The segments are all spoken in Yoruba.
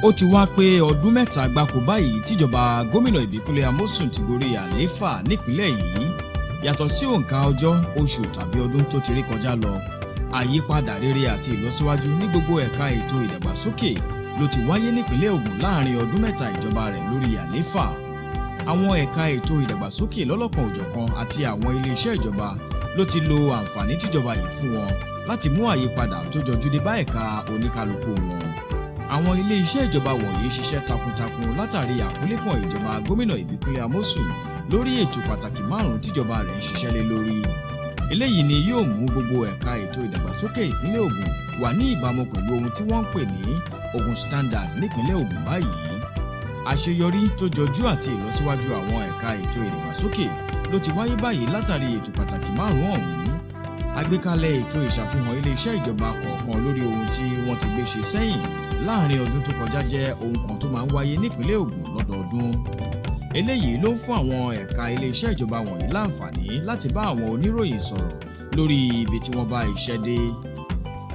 Ó ti wá pé ọdún mẹ́ta gbáko báyìí tíjọba gómìnà Ìbíkúnlé Amósùn ti gorí àlééfà nípìnlẹ̀ yìí. Yàtọ̀ sí òǹkà ọjọ́, oṣù tàbí ọdún tó ti rí kọjá lọ, àyípadà rere àti ìlọsíwájú ní gbogbo ẹ̀ka ètò ìdàgbàsókè ló ti wáyé nípìnlẹ̀ Ògùn láàrin ọdún mẹ́ta ìjọba rẹ̀ lórí àlééfà. Àwọn ẹ̀ka ètò ìdàgbàsókè lọ́lọ́kan òjọ̀kan àti àwọn ilé-iṣẹ́ ìjọba ló ti lo àǹfààní tíjọba yìí fún wọn láti mú àyípadà tó jọjú dé bá ẹ̀ka oníkálukú wọn. Àwọn ilé-iṣẹ́ ìjọba wọ̀nyí ṣiṣẹ́ takuntakun látàrí àkúnlépọ̀ ìjọba gómìnà Ìbíkúnlé Amósùn lórí ètò pàtàkì márùn-ún tíjọba rẹ̀ ń ṣiṣẹ́ lé lórí. Eléyìí ni yóò mú gbogbo ẹ̀ka ètò ìdàgbàsókè ìpínlẹ̀ Ògùn wà ní ìbámu pẹ̀lú ohun tí wọ́n ń pè ní Ògùn Standard nípínlẹ̀ Ògùn báyìí. Àṣeyọrí tó jọjú àti ìlọsíwájú àwọn ẹ̀ka ètò ìdàgbàsókè ló ti wáyé báyìí látàrí ètò pàtàkì márùn-ún ọ̀hún. Àgbékalẹ̀ ètò ìṣàfihàn ilé-iṣẹ́ ìjọba kọ̀ọ̀kan lórí ohun tí wọ́n ti gbé ṣe sẹ́yìn láàrin ọdún tó kọjá jẹ́ ohun kan tó máa ń wáyé nípínlẹ̀ Ògùn lọ́dọọdún. Eléyìí ló ń fún àwọn ẹ̀ka ilé-iṣẹ́ ìjọba wọ̀nyí láǹfààní láti bá àwọn oníròyìn sọ̀rọ̀ lórí ibi tí wọ́n bá iṣẹ́ dé.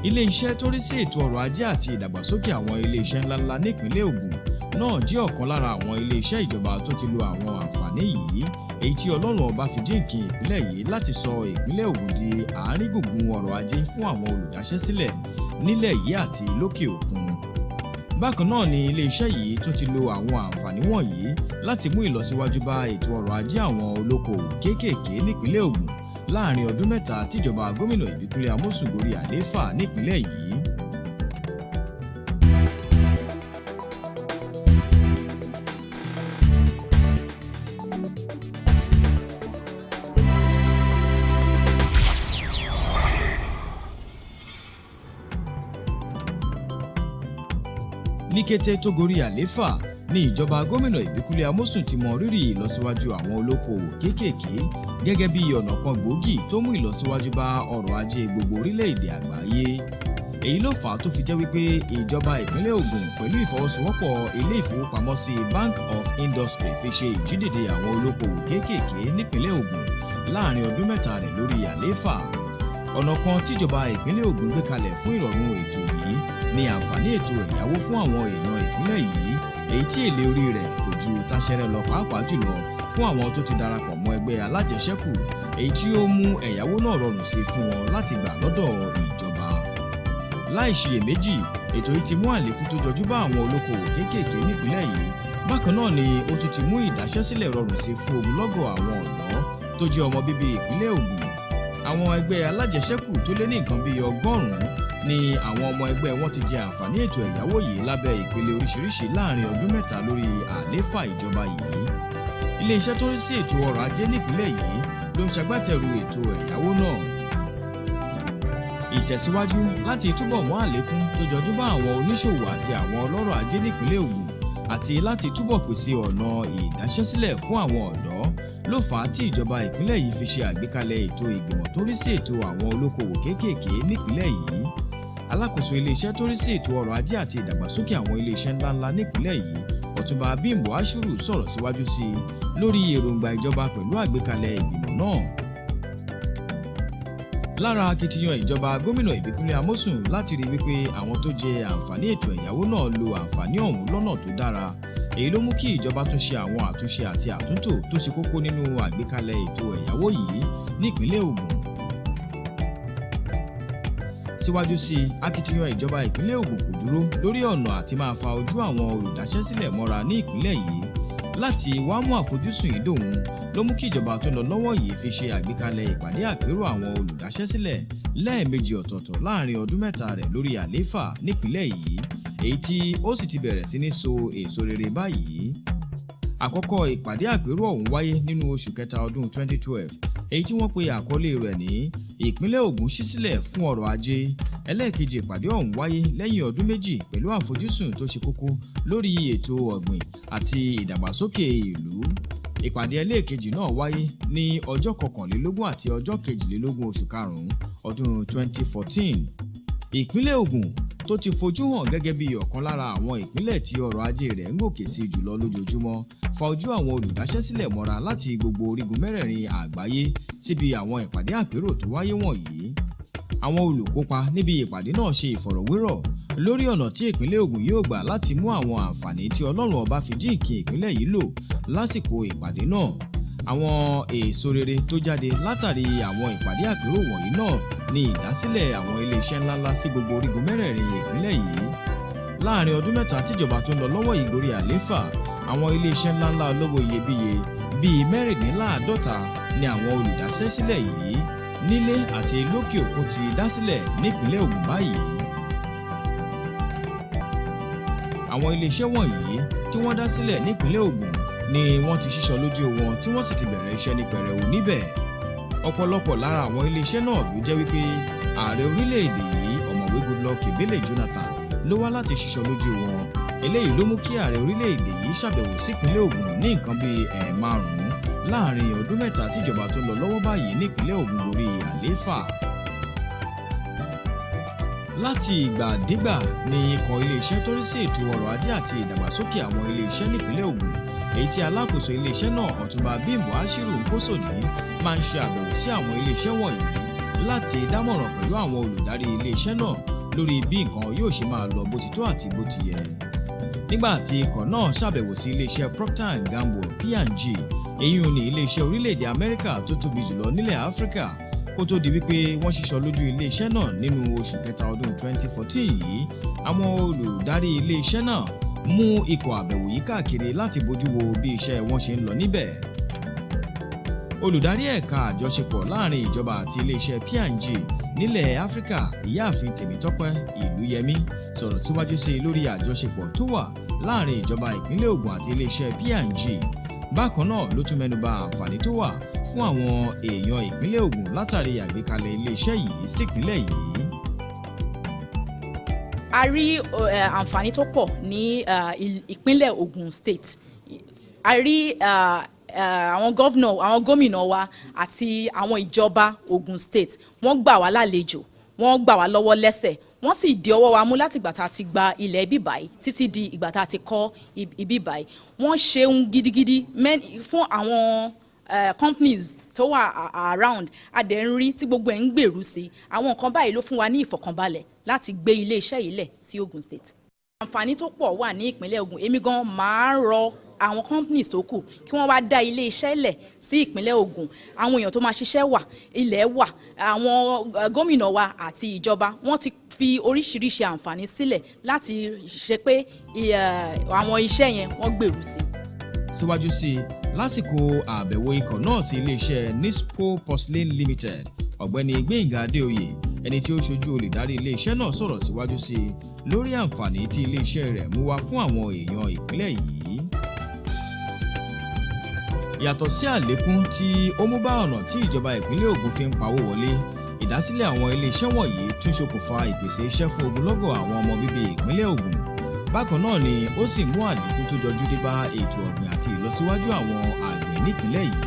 Ilé-iṣẹ́ tó rí sí ètò ọrọ̀ ajé àti ìdàgbàsókè àwọn ilé-iṣẹ́ ńláńlá nípínlẹ̀ Ògùn náà jẹ́ ọ̀kan lára àwọn ilé-iṣẹ́ ìjọba tó ti lo àwọn àǹfààní yìí, èyí tí Ọlọ́run ọba fi jíǹkí ìpínlẹ̀ yìí láti sọ ìpínlẹ̀ Ògùn di àárín gbùngbùn ọrọ̀ ajé fún àwọn olùdáṣẹ́sílẹ̀ nílẹ̀ yìí àti lókè òkun. Bákan náà ni ilé-iṣẹ́ yìí tún ti lo àwọn àǹfààní wọ̀nyí láti mú ìlọsíwájú bá ètò ọrọ̀ ajé àwọn olókoòwò kéékèèké nípínlẹ̀ Ògùn láàrin ọdún mẹ́ta tíjọba gómìnà Ìbíkúnlé Amósùn gorí àlééfà nípínlẹ̀ yìí. Ní kété tó gorí àlééfà ni ìjọba gómìnà Ìbíkúnlé Amósùn ti mọ rírì ìlọsíwájú àwọn olókoòwò kéékèèké gẹ́gẹ́ bí ọ̀nà kan gbòógì tó mú ìlọsíwájú bá ọrọ̀ ajé gbogbo orílẹ̀-èdè àgbáyé. Èyí ló fà á tó fi jẹ́ wípé ìjọba ìpínlẹ̀ Ògùn pẹ̀lú ìfọwọ́sowọ́pọ̀ ilé ìfowópamọ́sí Bank of Industry fi ṣe ìjídìde àwọn olókoòwò kéékèèké nípínlẹ̀ Ògùn láàrin ọdún mẹ́ta rẹ̀ lórí àlééfà. Ọ̀nà kan tíjọba ìpínlẹ̀ Ògùn gbé kalẹ̀ fún ìrọ̀rùn ètò yìí ni àǹfààní ètò ẹ̀yáwó fún àwọn èèyàn ìpínlẹ̀ yìí, èyí tí èlé orí rẹ̀ kò ju táṣẹ́rẹ́ lọ, pàápàá jùlọ fún àwọn tó ti darapọ̀ mọ́ ẹgbẹ́ alájẹṣẹ́kù, èyí tí ó mú ẹ̀yáwó náà rọrùn sí fún wọn láti gbà lọ́dọ̀ ìjọba. Láì ṣiyèméjì, ètò yìí ti mú àlékún tó jọjú bá àwọn olókoòwò kéékèèké nípínlẹ̀ yìí. Bákan náà ni ó tún ti mú ìdáṣẹ́sílẹ̀ rọrùn sí fún ogunlọ́gọ̀ àwọn ọ̀dọ́ tó jẹ́ ọmọ bíbí ìpínlẹ̀ Ògùn. Àwọn ẹgbẹ́ alájẹṣẹ́kù tó lé ní nǹkan bíi 100 ni àwọn ọmọ ẹgbẹ́ wọn ti jẹ àǹfààní ètò ẹ̀yáwó yìí lábẹ́ ìpele oríṣiríṣi láàrin ọdún mẹ́ta lórí àlééfà ìjọba yìí. Ilé-iṣẹ́ tó rí sí ètò ọrọ̀ ajé nípínlẹ̀ yìí ló ń ṣagbátẹrù ètò ẹ̀yáwó náà. Ìtẹ̀síwájú láti túbọ̀ mú àlékún tó jọjú bá àwọn oníṣòwò àti àwọn ọlọ́rọ̀ ajé nípínlẹ̀ Ògùn àti láti túbọ̀ pèsè ọ̀nà ìdáṣẹ́sílẹ̀ fún àwọn ọ̀dọ́ ló fà á tí ìjọba ìpínlẹ̀ yìí fi ṣe àgbékalẹ̀ ètò ìgbìmọ̀ tó rí sí ètò àwọn olókoòwò kéékèèké nípínlẹ̀ yìí. Alákòóso ilé-iṣẹ́ tó rí sí ètò ọrọ̀ ajé àti ìdàgbàsókè àwọn ilé-iṣẹ́ ńláńlá nípínlẹ̀ yìí, Ọ̀túnba Bímbọ́ Aṣírù sọ̀rọ̀ síwájú sí i lórí èròǹgbà ìjọba pẹ̀lú àgbékalẹ̀ ìgbìmọ̀ náà. Lára akitiyan ìjọba gómìnà Ìbíkúnlé Amósùn láti rí wípé àwọn tó jẹ àǹfààní ètò ẹ̀yáwó náà lo àǹfààní ọ̀hún lọ́nà tó dára. Èyí ló mú kí ìjọba tún ṣe àwọn àtúnṣe àti àtúntò tó ṣe kókó nínú àgbékalẹ̀ ètò ẹ̀yáwó yìí nípínlẹ̀ Ògùn. Síwájú sí i, akitiyan ìjọba ìpínlẹ̀ Ògùn kò dúró lórí ọ̀nà àti máa fa ojú àwọn olùdáṣẹ́sílẹ̀ mọ́ra ní ìpínlẹ̀ yìí. Láti wá mú àfojúsùn yìí dòun ló mú kí ìjọba tó lọ lọ́wọ́ yìí fi ṣe àgbékalẹ̀ ìpàdé àpérò àwọn olùdáṣẹ́sílẹ̀ lẹ́ẹ̀mejì ọ̀tọ̀ọ̀tọ̀ láàrin ọdún mẹ́ta rẹ̀ lórí àlééfà nípínlẹ̀ yìí, èyí tí ó sì ti bẹ̀rẹ̀ sí ní so èso rere báyìí. Àkọ́kọ́ ìpàdé àpérò ọ̀hún wáyé nínú oṣù kẹta ọdún 2012, èyí tí wọ́n pe àkọlé rẹ̀ ní ìpínlẹ̀ Ògùn ṣí sílẹ̀ fún ọrọ̀ ajé. Ẹlẹ́ẹ̀kejì ìpàdé ọ̀hún wáyé lẹ́yìn ọdún méjì pẹ̀lú àfojúsùn tó ṣe kókó lórí ètò ọ̀gbìn àti ìdàgbàsókè ìlú. Ìpàdé ẹlẹ́ẹ̀kejì náà wáyé ní ọjọ́ 21 àti ọjọ́ 22 oṣù karùn-ún ọdún 2014. Ìpínlẹ̀ Ògùn tó ti fojú hàn gẹ́gẹ́ bí ọ̀kan lára àwọn ìpínlẹ̀ tí ọrọ̀ ajé rẹ̀ ń gòkè sí jùlọ lójoojúmọ́ fa ojú àwọn olùdáṣẹ́sílẹ̀ mọ́ra láti gbogbo orígun mẹ́rẹ̀ẹ̀rin àgbáyé síbi àwọn ìpàdé àpérò tó wáyé wọ̀nyí. Àwọn olùkópa níbi ìpàdé náà ṣe ìfọ̀rọ̀wérọ̀ lórí ọ̀nà tí ìpínlẹ̀ Ògùn yóò gbà láti mú àwọn àǹfààní tí Ọlọ́run ọba fi jíǹkí ìpínlẹ̀ yìí lò lásìkò ìpàdé náà. Àwọn èso rere tó jáde látàrí àwọn ìpàdé àpérò wọ̀nyí náà ni ìdásílẹ̀ àwọn iléeṣẹ́ ńláńlá sí gbogbo orígun mẹ́rẹ̀ẹ̀rin ìpínlẹ̀ yìí. Láàárín ọdún mẹ́ta tíjọba tó ń lọ lọ́wọ́ yìí gorí àlééfà, àwọn iléeṣẹ́ ńláńlá olówó iyebíye bíi 54 ni àwọn olùdásẹ́ sílẹ̀ yìí nílé àti lókè òkun ti dá sílẹ̀ nípínlẹ̀ Ògùn báyìí. Àwọn iléeṣẹ́ wọ̀nyí tí wọ́n dá sílẹ̀ nípínlẹ̀ Ògùn ni wọ́n ti ṣíṣọ lójú wọn tí wọ́n sì ti bẹ̀rẹ̀ iṣẹ́ ní pẹrẹu níbẹ̀. Ọ̀pọ̀lọpọ̀ lára àwọn iléeṣẹ́ náà ló jẹ́ wípé ààrẹ orílẹ̀-èdè yìí ọ̀mọ̀wé Goodluck Ebele Jonathan ló wá láti ṣíṣọ lójú wọn. Eléyìí ló mú kí ààrẹ orílẹ̀-èdè yìí ṣàbẹ̀wò sípínlẹ̀ Ògùn ní nǹkan bíi ẹ̀ẹ̀márùn-ún láàrin ọdún mẹ́ta tíjọba tó lọ lọ́wọ́ báyìí nípínlẹ̀ Ògùn lórí àlééfà. Láti ìgbàdégbà ni ikọ̀ iléeṣẹ́ tó rí sí ètò ọrọ̀ ajé àti ìdàgbàsókè àwọn iléeṣẹ́ nípínlẹ̀ Ògùn, èyí tí alákòóso iléeṣẹ́ náà Ọ̀túnba Bímbọ́ Ashiru Nkosodi máa ń ṣe àbẹ̀wò sí àwọn iléeṣẹ́ wọ̀nyí láti dámọ̀ràn pẹ̀lú àwọn olùdarí iléeṣẹ́ náà lórí bí nǹkan yóò ṣe máa lọ bó ti tó àti bó ti yẹ. Nígbà tí ikọ̀ náà ṣàbẹ̀wò sí iléeṣẹ́ Procter & Gamble P&G, èyí ni iléeṣẹ́ orílẹ̀-èdè Amẹ́ríkà tó tóbi jùlọ nílẹ̀ Áfíríkà, kó tó di wípé wọ́n ṣíṣọ lójú iléeṣẹ́ náà nínú oṣù kẹta ọdún 2014 yìí, àwọn olùdarí iléeṣẹ́ náà mú ikọ̀ àbẹ̀wò yìí káàkiri láti bójú wo bí iṣẹ́ wọn ṣe ń lọ níbẹ̀. Olùdarí ẹ̀ka àjọṣepọ̀ láàrin ìjọba àti iléeṣẹ́ P&G nílẹ̀ Áfíríkà, ìyáàfin Tèmítọ́pẹ́ Ìlúyẹmí, sọ̀rọ̀ síwájú sí i lórí àjọṣepọ̀ tó wà láàrin ìjọba ìpínlẹ̀ Ògùn àti iléeṣẹ́ P&G. Bákan náà ló tún mẹ́nubà àǹfààní tó wà fún àwọn èèyàn ìpínlẹ̀ Ògùn látàrí àgbékalẹ̀ iléeṣẹ́ yìí sípínlẹ̀ yìí. A rí àǹfààní tó pọ̀ ní ìpínlẹ̀ Ògùn State. A rí àwọn gómìnà wa àti àwọn ìjọba Ògùn State wọ́n gbà wá lálejò, wọ́n gbà wá lọ́wọ́ lẹ́sẹ̀, wọ́n sì di ọwọ́ wa mú láti ìgbà tá a ti gba ilẹ̀ ibí báyìí títí di ìgbà tá a ti kọ́ ibí báyìí. Wọ́n ṣeun gidigidi fún àwọn companies tó wà around, adẹ̀nrí tí gbogbo ẹ̀ ń gbèrú sí. Àwọn nǹkan báyìí ló fún wa ní ìfọ̀kànbalẹ̀ láti gbé ilé iṣẹ́ yìí lẹ̀ sí Ògùn State. Àǹfààní tó pọ̀ wà ní ìpínlẹ̀ Ògùn. Èmi gan máa ń rọ àwọn companies tó kù kí wọ́n wá dá ilé iṣẹ́ lẹ̀ sí ìpínlẹ̀ Ògùn. Àwọn èèyàn tó máa ṣiṣẹ́ wà, ilẹ̀ wà, àwọn gómìnà wa àti ìjọba wọ́n ti fi oríṣiríṣi àǹfààní sílẹ̀ láti ṣe pé àwọn iṣẹ́ yẹn wọ́n gbèrú sí. Síwájú sí i, lásìkò àbẹ̀wò ikọ̀ náà sí iléeṣẹ́ Nispo Porcelain Limited, ọ̀gbẹ́ni Gbénga Adéoyè, ẹni tí ó ṣojú olùdarí iléeṣẹ́ náà sọ̀rọ̀ síwájú sí i lórí àǹfààní tí iléeṣẹ́ rẹ̀ mú wá fún àwọn èèyàn ìpínlẹ̀ yìí. Yàtọ̀ sí àlékún tí ó mú bá ọ̀nà tí ìjọba ìpínlẹ̀ Ògùn fi ń pawó wọlé, ìdásílẹ̀ àwọn iléeṣẹ́ wọ̀nyí tún ṣokùnfà ìpèsè iṣẹ́ fún ogunlọ́gọ̀ àwọn ọmọ bíbí ìpínlẹ̀ Ògùn. Bákan náà ni ó sì mú àlékún tó jọjú dé bá ètò ọ̀gbìn àti ìlọsíwájú àwọn àgbẹ̀ nípìnlẹ̀ yìí.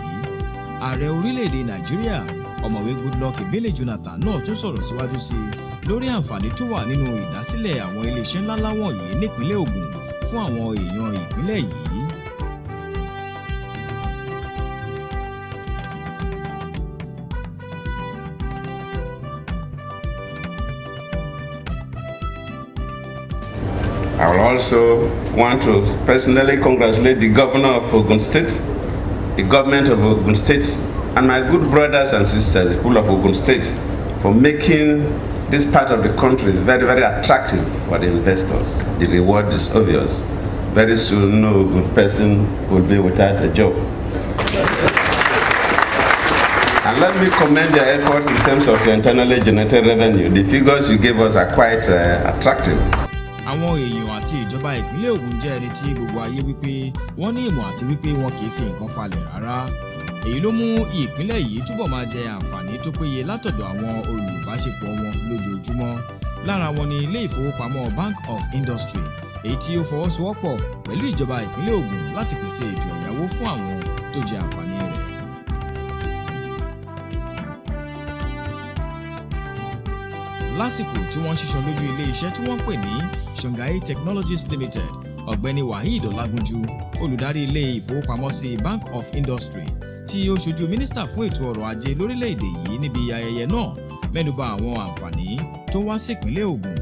Ààrẹ orílẹ̀-èdè Nàìjíríà ọ̀mọ̀wé Goodluck Ebele Jonathan náà tún sọ̀rọ̀ síwájú sí i lórí àǹfààní tó wà nínú ìdásílẹ̀ àwọn iléeṣẹ́ ńláńlá wọ̀nyí nípìnlẹ̀ Ògùn fún àwọn èèyàn ìpínlẹ̀ yìí. I will also want to personally congratulate the governor of Ogun State, the government of Ogun State, and my good brothers and sisters, the people of Ogun State, for making this part of the country very, very attractive for the investors. The reward is obvious. Very soon, no good person will be without a job. And let me commend your efforts in terms of your internally generated revenue. The figures you gave us are quite attractive. Àwọn èèyàn àti ìjọba ìpínlẹ̀ Ògùn jẹ́ ẹni tí gbogbo ayé wípé wọ́n ní ìmọ̀ àti wípé wọn kì í fi nǹkan falẹ̀ rárá. Èyí ló mú ìpínlẹ̀ yìí túbọ̀ máa jẹ àǹfààní tó péye látọ̀dọ̀ àwọn olùbáṣepọ̀ wọn lójoojúmọ́. Lára wọn ni ilé ìfowópamọ́ Bank of Industry, èyí tí ó fọwọ́sowọ́pọ̀ pẹ̀lú ìjọba ìpínlẹ̀ Ògùn láti pèsè ètò ẹ̀yáwó fún àwọn tó jẹ àǹfààní rẹ̀. Lásìkò tí wọ́n ṣíṣọ lójú ilé iṣẹ́ tí wọ́n pè ní Shanghai Technologies Limited, ọ̀gbẹ́ni Waheed Ọlágúnjú, olùdarí ilé ìfowópamọ́sí Bank of Industry, tí ó ṣojú mínísítà fún ètò ọrọ̀ ajé lórílẹ̀‐èdè yìí níbi ayẹyẹ náà, mẹ́nubà àwọn àǹfààní tó wá sí ìpínlẹ̀ Ògùn.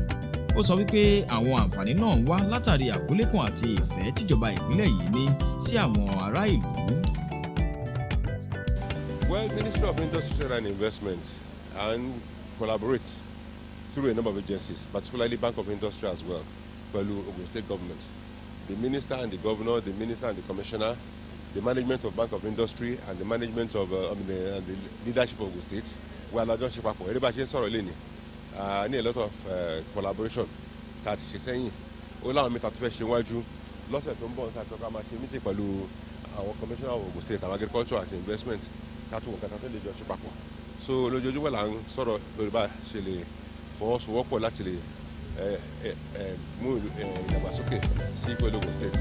Ó ó sọ wípé àwọn àǹfààní náà ń wá látàrí àkólékùn àti ìfẹ́ tíjọba ìpínlẹ̀ yìí ní sí àwọn ará ìlú. Well, Ministry of Industry and Investment and collaborate through a number of agencies, particularly Bank of Industry as well, pẹ̀lú Ogun State Government. The Minister and the Governor, the Minister and the Commissioner, the management of Bank of Industry and the management of the leadership of Ogun State. Well, àjọṣe papọ̀ ẹ̀rí bá ṣe ń sọ̀rọ̀ lé ní a lot of collaboration tá a ti ṣe sẹ́yìn. Ó láwọn mẹ́ta tó fẹ́ ṣe wájú lọ́sẹ̀ tó ń bọ̀ nípa ìtọ́ka máa ṣe meeting pẹ̀lú àwọn Commissioner of Ogun State, àwọn Agriculture àti Investment kátó nǹkan tó lè jọ ṣe papọ̀. So lójoojúmọ́ là ń sọ̀rọ̀ lórí bá ṣe lè fọwọ́sowọ́pọ̀ láti lè mú ìdàgbàsókè sí ìpínlẹ̀ Ogun State.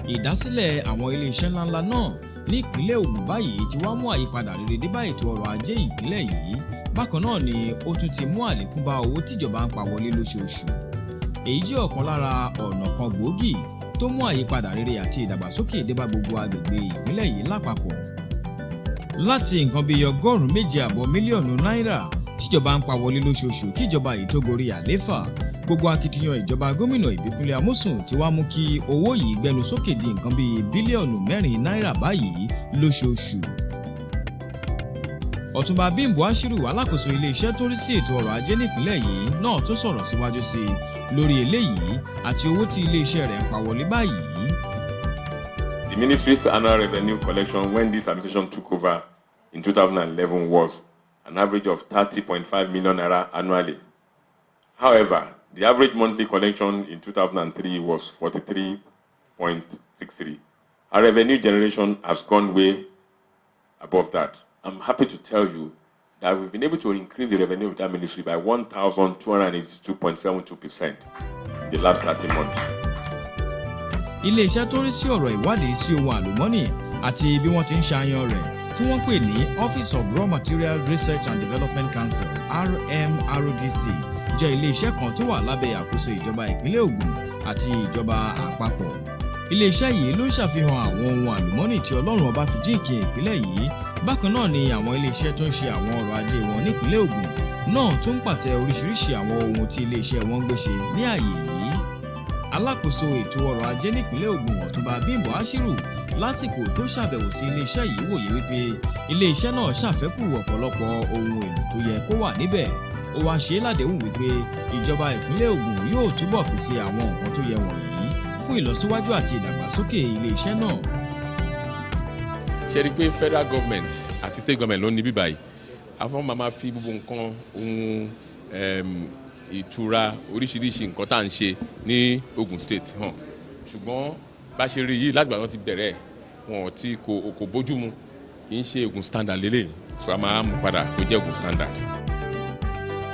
Ìdásílẹ̀ àwọn iléeṣẹ́ ńláńlá náà ní ìpínlẹ̀ Ògùn báyìí ti wá mú àyípadà rere dé bá ètò ọrọ̀ ajé ìpínlẹ̀ yìí. Bákan náà ni ó tún ti mú àlékún bá owó tíjọba ń pa wọlé lóṣooṣù. Èyí jẹ́ ọ̀kan lára ọ̀nà kan gbòógì tó mú àyípadà rere àti ìdàgbàsókè dé bá gbogbo agbègbè ìpínlẹ̀ yìí lápapọ̀. Láti nǹkan bíi $1.5 mílíọ̀nù náírà tíjọba ń pa wọlé lóṣooṣù kíjọba yìí tó gorí àléfà, gbogbo akitiyan ìjọba gómìnà Ìbíkúnlé Amósùn ti wá mú kí owó yìí gbẹnu sókè di nǹkan bíi bílíọ̀nù 4 náírà báyìí lóṣooṣù. Ọ̀túnba Bímbọ́ Ashiru, alákòóso iléeṣẹ́ tó rí sí ètò ọrọ̀ ajé nípìnlẹ̀ yìí náà tó sọ̀rọ̀ síwájú sí i lórí eléyìí àti owó tí iléeṣẹ́ rẹ̀ ń pa wọlé báyìí. The ministry's annual revenue collection when this administration took over in 2011 was an average of 30.5 million naira annually. However, the average monthly collection in 2003 was 43.63. Our revenue generation has gone way above that. I'm happy to tell you that we've been able to increase the revenue of that ministry by 1,282.72% in the last 30 months. Ilé-iṣẹ́ tó rí sí ọ̀rọ̀ ìwádìí sí ohun àlùmọ́nì àti bí wọ́n ti ń ṣàyàn rẹ̀ tí wọ́n pè ní Office of Raw Material Research and Development Council (RMRDC) jẹ́ ilé-iṣẹ́ kan tó wà lábẹ́ àkóso ìjọba ìpínlẹ̀ Ògùn àti ìjọba àpapọ̀. Ilé-iṣẹ́ yìí ló ń ṣàfihàn àwọn ohun àlùmọ́nì tí Ọlọ́run ọba fi jíǹkí ìpínlẹ̀ yìí. Bákan náà ni àwọn ilé-iṣẹ́ tó ń ṣe àwọn ọrọ̀ ajé wọn nípínlẹ̀ Ògùn náà tún ń pàtẹ oríṣiríṣi àwọn ohun tí ilé-iṣẹ́ wọn ń gbé ṣe ní ààyè yìí. Alákòóso ètò ọrọ̀ ajé nípínlẹ̀ Ògùn Ọ̀túnba Bímbọ́ Ashiru lásìkò tó ṣàbẹ̀wò sí ilé-iṣẹ́ yìí wòye wípé ilé-iṣẹ́ náà ṣàfẹ́kù ọ̀pọ̀lọpọ̀ ohun èlò tó yẹ kó wà níbẹ̀. Ó wá ṣe ládéhùn wípé ìjọba ìpínlẹ̀ Ògùn yóò túbọ̀ pèsè àwọn nǹkan tó yẹ wọ̀nyí fún ìlọsíwájú àti ìdàgbàsókè ilé-iṣẹ́ náà. Ṣé rí pé federal government àti state government ló ní bí báyìí afọ́n máa fi gbogbo nǹkan ohun ìtura oríṣiríṣi nǹkan tá à ń ṣe ní Ogun State hàn ṣùgbọ́n bá ṣe rí yìí láti gbàgbọ́n ti bẹ̀rẹ̀ wọn tí kò bójúmu kì í ṣe Ogun standard lélẹ̀ so a máa mú padà kó jẹ́ Ogun standard.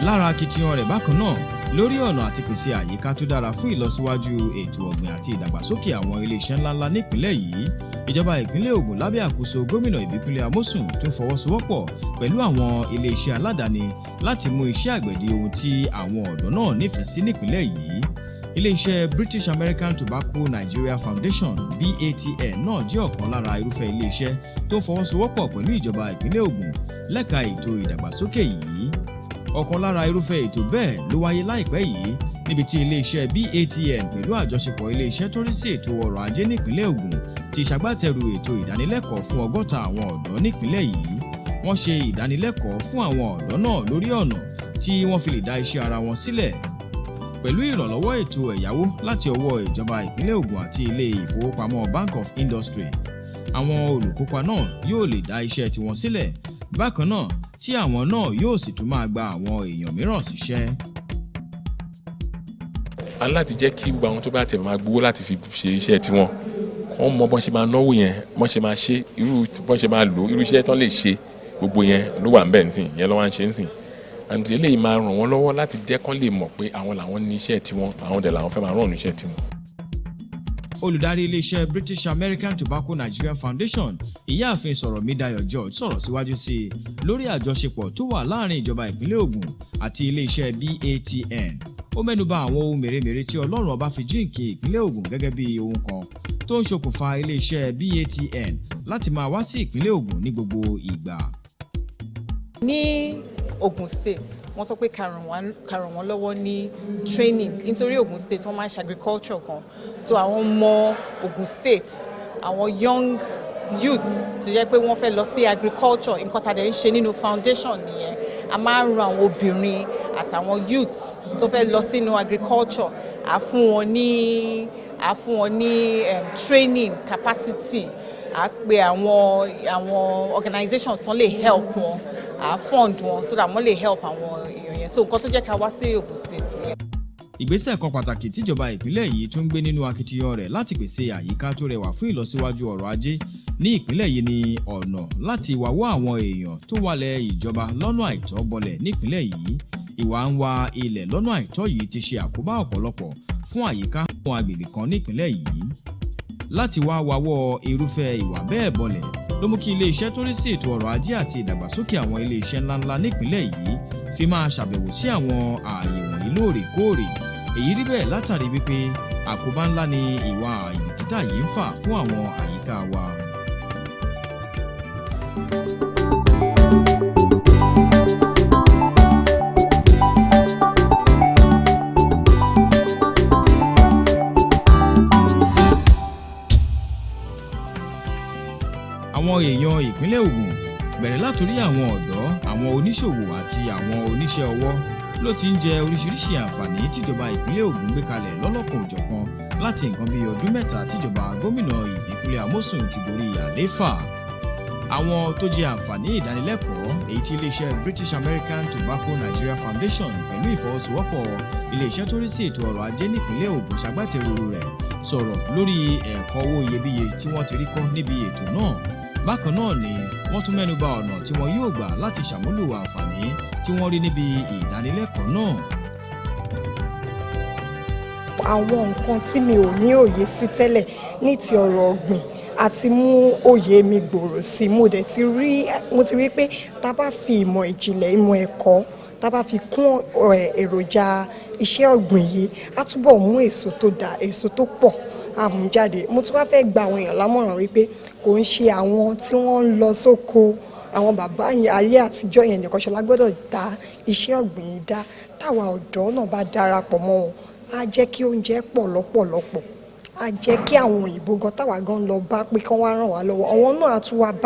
Lára akitiyan rẹ̀ bákan náà lórí ọ̀nà àti pèsè àyíká tó dára fún ìlọsíwájú ètò ọ̀gbìn àti ìdàgbàsókè àwọn iléeṣẹ́ ńláńlá nípìnlẹ̀ yìí, ìjọba ìpínlẹ̀ Ògùn lábẹ́ àkóso gómìnà Ìbíkúnlé Amósùn tún fọwọ́sowọ́pọ̀ pẹ̀lú àwọn iléeṣẹ́ aládàáni láti mú iṣẹ́ àgbẹ̀ di ohun tí àwọn ọ̀dọ́ náà nífẹ̀ẹ́ sí nípìnlẹ̀ yìí. Iléeṣẹ́ British American Tobacco Nigeria Foundation (BATN) náà jẹ́ ọ̀kan lára irúfẹ́ iléeṣẹ́ tó fọwọ́sowọ́pọ̀ pẹ̀lú ìjọba ìpínlẹ̀ Ògùn lẹ́ka ètò ìdàgbàsókè yìí. Ọ̀kan lára irúfẹ́ ètò bẹ́ẹ̀ ló wáyé láìpẹ́ yìí níbi tí iléeṣẹ́ BATN pẹ̀lú àjọṣepọ̀ iléeṣẹ́ tó rí sí ètò ọrọ̀ ajé nípínlẹ̀ Ògùn ti ṣàgbátẹrù ètò ìdánilẹ́kọ̀ọ́ fún 60 àwọn ọ̀dọ́ nípínlẹ̀ yìí. Wọ́n ṣe ìdánilẹ́kọ̀ọ́ fún àwọn ọ̀dọ́ náà lórí ọ̀nà tí wọ́n fi lè dá iṣẹ́ ara wọn sílẹ̀. Pẹ̀lú ìrànlọ́wọ́ ètò ẹ̀yáwó láti ọwọ́ ìjọba ìpínlẹ̀ Ògùn àti ilé ìfowópamọ́ Bank of Industry, àwọn olùkópa náà yóò lè dá iṣẹ́ tiwọn sílẹ̀. Bákan náà tí àwọn náà yóò sì tún máa gba àwọn èèyàn mìíràn síṣẹ́. A ní láti jẹ́ kí gbogbo àwọn tó bá tẹ̀ máa gbowó láti fi ṣe iṣẹ́ tiwọn wọ́n mọ bọ́n ṣe máa náwó yẹn bọ́n ṣe máa ṣe irú bọ́n ṣe máa lò irú iṣẹ́ tán lè ṣe gbogbo yẹn ló wà ńbẹ̀ nsìn yẹn ló wá ń ṣe nsìn àti eléyìí máa ràn wọ́n lọ́wọ́ láti jẹ́ kán lè mọ̀ pé àwọn làwọn ní iṣẹ́ tiwọn àwọn dẹ̀ làwọn fẹ́ máa rán iṣẹ́ tiwọn. Olùdarí iléeṣẹ́ British American Tobacco Nigeria Foundation ìyáàfin Sọ̀rọ̀mídayọ̀ George sọ̀rọ̀ síwájú sí i lórí àjọṣepọ̀ tó wà láàrin ìjọba ìpínlẹ̀ Ògùn àti iléeṣẹ́ BATN. Ó mẹ́nuba àwọn ohun mèremère tí Ọlọ́run ọba fi jíǹkí ìpínlẹ̀ Ògùn gẹ́gẹ́ bí ohun kan tó ń ṣokùnfà iléeṣẹ́ BATN láti máa wá sí ìpínlẹ̀ Ògùn ní gbogbo ìgbà. Ní Ogun State wọ́n sọ pé ká ràn wọ́n lọ́wọ́ ní training nítorí Ogun State wọ́n máa ń ṣe agriculture kan so àwọn ọmọ Ogun State àwọn young youths tó jẹ́ pé wọ́n fẹ́ lọ sí agriculture nǹkan tá a dẹ̀ ń ṣe nínú foundation nìyẹn a máa ń ran àwọn obìnrin àtàwọn youths tó fẹ́ lọ sínú agriculture a fún wọn ní training capacity a pe àwọn organizations tán lè help wọn a fund wọn so that wọ́n lè help àwọn èèyàn yẹn so nǹkan tó jẹ́ ká wá sí Ogun State nìyẹn. Ìgbésẹ̀ kan pàtàkì tíjọba ìpínlẹ̀ yìí tún gbé nínú akitiyan rẹ̀ láti pèsè àyíká tó rẹwà fún ìlọsíwájú ọrọ̀ ajé ní ìpínlẹ̀ yìí ni ọ̀nà láti wáwọ́ àwọn èèyàn tó wálẹ̀ ìjọba lọ́nà àìtọ́ bọlẹ̀ nípínlẹ̀ yìí. Ìwà ń wa ilẹ̀ lọ́nà àìtọ́ yìí ti ṣe àkóbá ọ̀pọ̀lọpọ̀ fún àyíká àwọn agbègbè kan nípínlẹ̀ yìí. Láti wá wáwọ́ irúfẹ́ ìwà bẹ́ẹ̀ bọlẹ̀ ló mú kí ilé-iṣẹ́ tó rí sí ètò ọrọ̀ ajé àti ìdàgbàsókè àwọn ilé-iṣẹ́ ńláńlá nípínlẹ̀ yìí fi máa ṣàbẹ̀wò sí àwọn ààyè wọ̀nyí lóòrèkóòrè. Èyí rí bẹ́ẹ̀ látàrí wípé àkóbá ńlá ni ìwà àìbìkítà yìí ń fà fún àwọn àyíká wa. Àwọn èèyàn ìpínlẹ̀ Ògùn bẹ̀rẹ̀ látòrí àwọn ọ̀dọ́, àwọn oníṣòwò àti àwọn oníṣẹ́ ọwọ́ ló ti ń jẹ oríṣiríṣi àǹfààní tíjọba ìpínlẹ̀ Ògùn gbé kalẹ̀ lọ́lọ́kan-ò-jọ̀kan láti nǹkan bíi ọdún mẹ́ta tíjọba gómìnà Ìbíkúnlé Amósùn ti gorí àlééfà. Àwọn tó jẹ àǹfààní ìdánilẹ́kọ̀ọ́ èyí tí iléeṣẹ́ British American Tobacco Nigeria Foundation pẹ̀lú ìfọwọ́sowọ́pọ̀ iléeṣẹ́ tó rí sí ètò ọrọ̀ ajé nípínlẹ̀ Ògùn ṣagbátẹrù rẹ̀ sọ̀rọ̀ lórí ẹ̀kọ́ owó iyebíye tí wọ́n ti rí kọ́ níbi ètò náà. Bákan náà ni wọ́n tún mẹ́nubà ọ̀nà tí wọ́n yóò gbà láti ṣàmúlò àǹfààní tí wọ́n rí níbi ìdánilẹ́kọ̀ọ́ náà. Àwọn nǹkan tí mi ò ní òye sí tẹ́lẹ̀ ní ti ọ̀rọ̀ ọ̀gbìn àti mú òye mi gbòòrò sí mo ti rí pé tá a bá fi ìmọ̀ ìjìnlẹ̀ ìmọ̀ ẹ̀kọ́ tá a bá fi kún èròjà iṣẹ́ ọ̀gbìn yìí á túbọ̀ mú èso tó dáa èso tó pọ̀ àmújáde. Mo tún wá fẹ́ gba àwọn èèyàn lámọ̀ràn wípé kò ń ṣe àwọn tí wọ́n ń lọ sóko àwọn bàbá ayé àtijọ́ yẹn nìkan ṣọlá gbọ́dọ̀ dá iṣẹ́ ọ̀gbìn yìí dá táwa ọ̀dọ́ náà bá darapọ̀ mọ́ wọn á jẹ́ kí oúnjẹ pọ̀ lọ́pọ̀lọpọ̀ á jẹ́ kí àwọn òyìnbó gan táwa gan lọ bá pé kán wá ràn wá lọ́wọ́ àwọn náà á tún wá bá